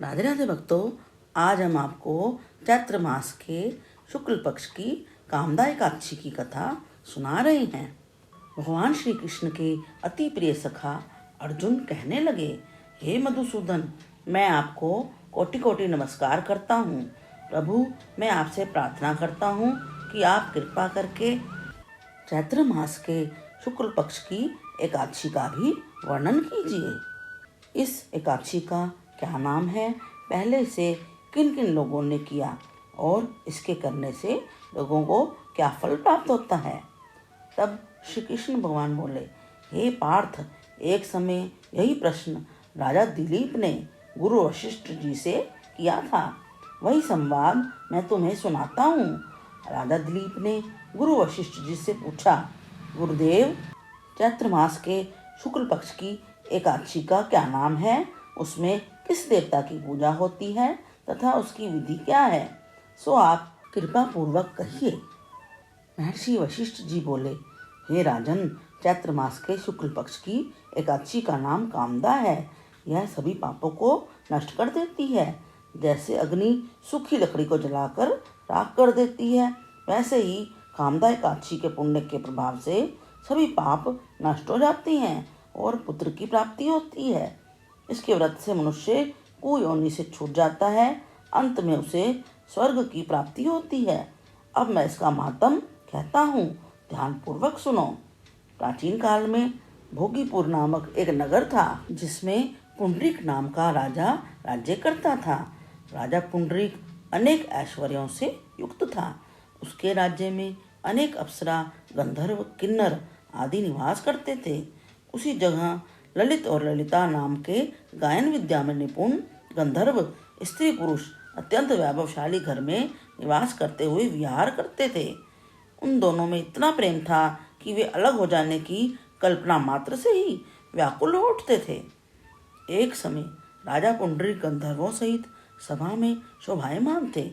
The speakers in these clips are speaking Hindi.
राधे राधे भक्तों, आज हम आपको चैत्र मास के शुक्ल पक्ष की कामदा एकादशी की कथा सुना रहे हैं। भगवान श्री कृष्ण के अति प्रिय सखा अर्जुन कहने लगे, हे मधुसूदन, मैं आपको कोटि कोटि नमस्कार करता हूँ। प्रभु, मैं आपसे प्रार्थना करता हूँ कि आप कृपा करके चैत्र मास के शुक्ल पक्ष की एकादशी का भी वर्णन कीजिए। इस एकादशी का क्या नाम है, पहले इसे किन किन लोगों ने किया और इसके करने से लोगों को क्या फल प्राप्त होता है। तब श्री कृष्ण भगवान बोले, हे पार्थ, एक समय यही प्रश्न राजा दिलीप ने गुरु वशिष्ठ जी से किया था। वही संवाद मैं तुम्हें सुनाता हूँ। राजा दिलीप ने गुरु वशिष्ठ जी से पूछा, गुरुदेव, चैत्र मास के शुक्ल पक्ष की एकादशी का क्या नाम है, उसमें किस देवता की पूजा होती है तथा उसकी विधि क्या है, सो आप कृपा पूर्वक कहिए। महर्षि वशिष्ठ जी बोले, हे राजन, चैत्र मास के शुक्ल पक्ष की एकादशी का नाम कामदा है। यह सभी पापों को नष्ट कर देती है। जैसे अग्नि सूखी लकड़ी को जलाकर राख कर देती है, वैसे ही कामदा एकादशी के पुण्य के प्रभाव से सभी पाप नष्ट हो जाते हैं और पुत्र की प्राप्ति होती है। इसके व्रत से मनुष्य कुयोनि से छूट जाता है, अंत में उसे स्वर्ग की प्राप्ति होती है। अब मैं इसका मातम कहता हूँ, ध्यान पूर्वक सुनो। प्राचीन काल में भोगीपुर नामक एक नगर था, जिसमें पुंडरीक नाम का राजा राज्य करता था। राजा पुंडरीक अनेक ऐश्वर्यों से युक्त था। उसके राज्य में अनेक अप्सरा, गंधर्व, किन्नर आदि निवास करते थे। उसी जगह ललित और ललिता नाम के गायन विद्या में निपुण गंधर्व स्त्री पुरुष अत्यंत वैभवशाली घर में निवास करते हुए विहार करते थे। उन दोनों में इतना प्रेम था कि वे अलग हो जाने की कल्पना मात्र से ही व्याकुल हो उठते थे। एक समय राजा पुंडरीक गंधर्वों सहित सभा में शोभायमान थे।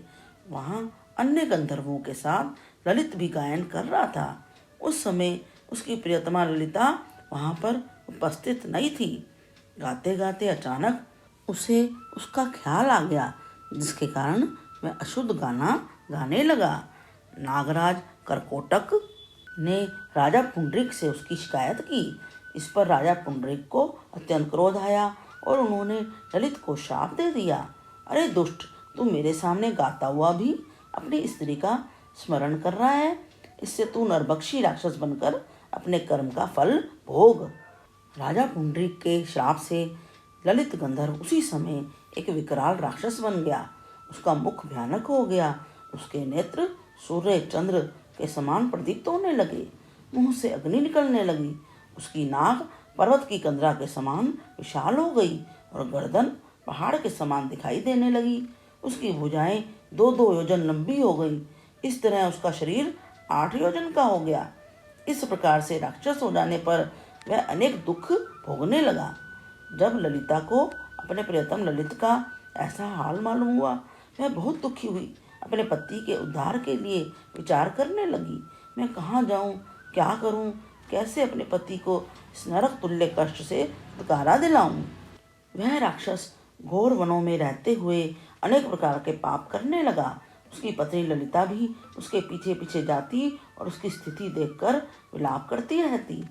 वहां अन्य गंधर्वों के साथ ललित भी गायन कर रहा था। उस समय उसकी प्रियतमा ललिता वहां पर उपस्थित नहीं थी। गाते गाते अचानक उसे उसका ख्याल आ गया, जिसके कारण वह अशुद्ध गाना गाने लगा। नागराज करकोटक ने राजा पुंडरीक से उसकी शिकायत की। इस पर राजा पुंडरीक को अत्यंत क्रोध आया और उन्होंने ललित को शाप दे दिया। अरे दुष्ट, तू मेरे सामने गाता हुआ भी अपनी स्त्री का स्मरण कर रहा है। इससे तू नरभक्षी राक्षस बनकर अपने कर्म का फल भोग। राजा पुंडरीक के श्राप से ललित गंधर्व उसी समय एक विकराल राक्षस बन गया। उसका मुख भयानक हो गया। उसके नेत्र सूर्य चंद्र के समान प्रदीप्त होने लगे। मुंह से अग्नि निकलने लगी। उसकी नाक पर्वत की कंदरा के समान विशाल हो गई और गर्दन पहाड़ के समान दिखाई देने लगी। उसकी भुजाएं 2-2 योजन लंबी हो गई। इस तरह उसका शरीर 8 योजन का हो गया। इस प्रकार से राक्षस हो जाने पर वह अनेक दुख भोगने लगा। जब ललिता को अपने प्रियतम ललित का ऐसा हाल मालूम हुआ, वह बहुत दुखी हुई। अपने पति के उद्धार के लिए विचार करने लगी। मैं कहाँ जाऊँ, क्या करूँ, कैसे अपने पति को इस नरक तुल्य कष्ट से छुटकारा दिलाऊं। वह राक्षस घोर वनों में रहते हुए अनेक प्रकार के पाप करने लगा। उसकी पत्नी ललिता भी उसके पीछे पीछे जाती और उसकी स्थिति देखकर विलाप करती रहती।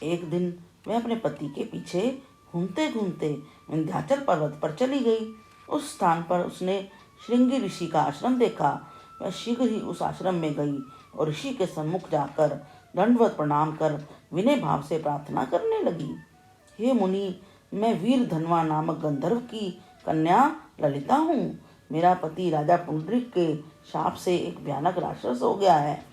एक दिन वह अपने पति के पीछे घूमते घूमते विंध्याचल पर्वत पर चली गई। उस स्थान पर उसने श्रृंगी ऋषि का आश्रम देखा। वह शीघ्र ही उस आश्रम में गई और ऋषि के सम्मुख जाकर दंडवत प्रणाम कर विनय भाव से प्रार्थना करने लगी। हे मुनि, मैं वीर धनवा नामक गंधर्व की कन्या ललिता हूँ। मेरा पति राजा पुंडरीक के शाप से एक भयानक राक्षस हो गया है।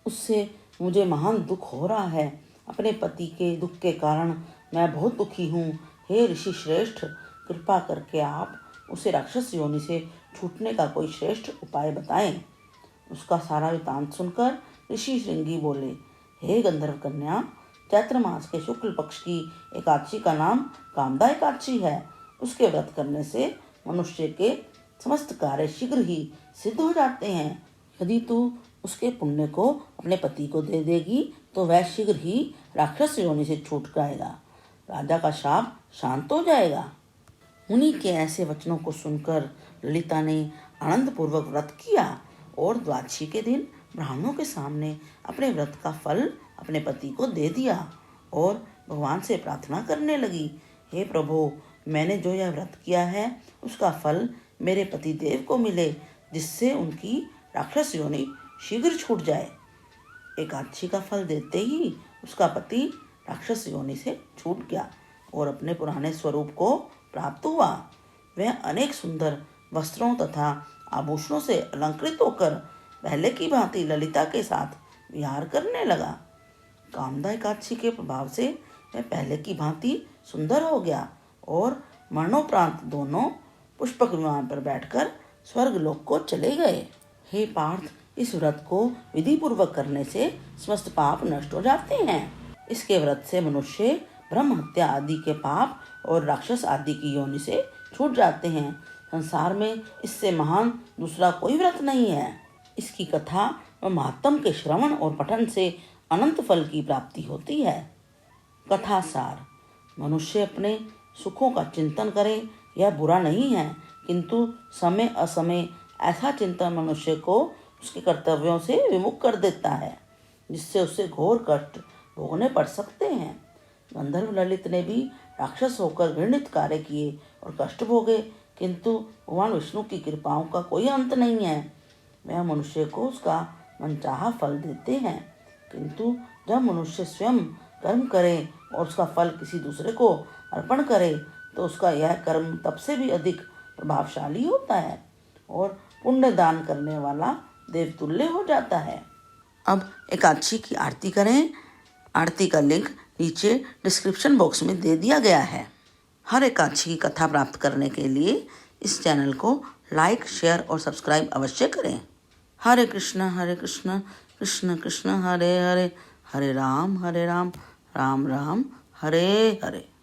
उससे मुझे महान दुख हो रहा है। अपने पति के दुख के कारण मैं बहुत दुखी हूँ। हे ऋषि श्रेष्ठ, कृपा करके आप उसे राक्षस योनि से छूटने का कोई श्रेष्ठ उपाय बताएं। उसका सारा वृतांत सुनकर ऋषि श्रृंगी बोले, हे गंधर्व कन्या, चैत्र मास के शुक्ल पक्ष की एकादशी का नाम कामदा एकादशी है। उसके व्रत करने से मनुष्य के समस्त कार्य शीघ्र ही सिद्ध हो जाते हैं। यदि तू उसके पुण्य को अपने पति को दे देगी तो वह शीघ्र ही राक्षस योनि से छूट जाएगा। राजा का शाप शांत हो जाएगा। मुनि के ऐसे वचनों को सुनकर ललिता ने आनंद पूर्वक व्रत किया और द्वादशी के दिन ब्राह्मणों के सामने अपने व्रत का फल अपने पति को दे दिया और भगवान से प्रार्थना करने लगी, हे प्रभु, मैंने जो यह व्रत किया है उसका फल मेरे पति देव को मिले, जिससे उनकी राक्षस योनि शीघ्र छूट जाए। एकादशी का फल देते ही उसका पति राक्षस योनि से छूट गया और अपने पुराने स्वरूप को प्राप्त हुआ। वह अनेक सुंदर वस्त्रों तथा आभूषणों से अलंकृत होकर पहले की भांति ललिता के साथ विहार करने लगा। कामदा एकादशी के प्रभाव से वह पहले की भांति सुंदर हो गया और मरणोपरांत दोनों पुष्पक विमान पर बैठकर स्वर्गलोक को चले गए। हे पार्थ, इस व्रत को विधि पूर्वक करने से समस्त पाप नष्ट हो जाते हैं। इसके व्रत से मनुष्य ब्रह्म हत्या आदि के पाप और राक्षस आदि की योनि से छूट जाते हैं। संसार में इससे महान दूसरा कोई व्रत नहीं है। इसकी कथा व महात्म के श्रवण और पठन से अनंत फल की प्राप्ति होती है। कथा सार, मनुष्य अपने सुखों का चिंतन करे यह बुरा नहीं है, किंतु समय असमय ऐसा चिंतन मनुष्य को उसके कर्तव्यों से विमुख कर देता है, जिससे उसे घोर कष्ट भोगने पड़ सकते हैं। गंधर्व ललित ने भी राक्षस होकर घृणित कार्य किए और कष्ट भोगे, किंतु भगवान विष्णु की कृपाओं का कोई अंत नहीं है। वह मनुष्य को उसका मनचाहा फल देते हैं, किंतु जब मनुष्य स्वयं कर्म करे और उसका फल किसी दूसरे को अर्पण करे तो उसका यह कर्म तब से भी अधिक प्रभावशाली होता है और पुण्य दान करने वाला देवतुल्य हो जाता है। अब एकादशी की आरती करें। आरती का लिंक नीचे डिस्क्रिप्शन बॉक्स में दे दिया गया है। हर एकादशी की कथा प्राप्त करने के लिए इस चैनल को लाइक, शेयर और सब्सक्राइब अवश्य करें। हरे कृष्ण कृष्ण कृष्ण हरे हरे, हरे राम राम राम हरे हरे।